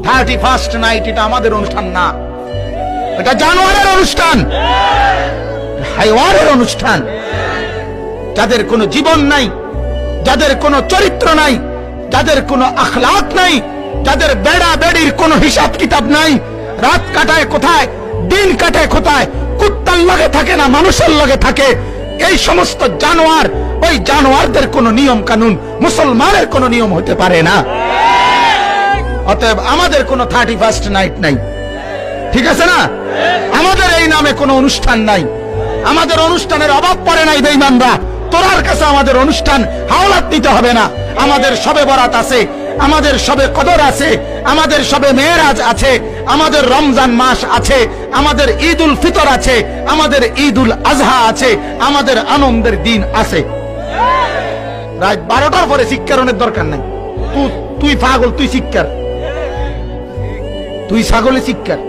31st night এটা আমাদের অনুষ্ঠান না, এটা জানোয়ারের অনুষ্ঠান, হাইওয়ানের অনুষ্ঠান। যাদের কোনো জীবন নাই, যাদের কোনো চরিত্র নাই, যাদের কোনো আখলাক নাই, যাদের বেড়া বেড়ির কোনো হিসাব কিতাব নাই, রাত কাটায় কোথায়, দিন কাটায় কোথায়, কুত্তার লগে থাকে না মানুষের লগে থাকে, এই সমস্ত জানোয়ার, ওই জানোয়ারদের কোনো নিয়ম কানুন মুসলমানের কোনো নিয়ম হতে পারে না। অতএব আমাদের কোনো 31st নাইট নাই, ঠিক আছে না? আমাদের এই নামে কোনো অনুষ্ঠান নাই, আমাদের অনুষ্ঠানের অভাব পড়ে নাই বেঈমানরা। তোরার কাছে আমাদের অনুষ্ঠান হাওলাত দিতে হবে না। আমাদের শবে বরাত আছে, আমাদের শবে কদর আছে, আমাদের শবে মেরাজ আছে, আমাদের রমজান মাস আছে, আমাদের ঈদুল ফিতর আছে, আমাদের ঈদুল আজহা আছে, আমাদের আনন্দের দিন আছে। রাত 12টার পরে শিক্ষারণের দরকার নাই। তুই পাগল, তুই শিক্ষার, তুই ছাগলে শিক্ষার।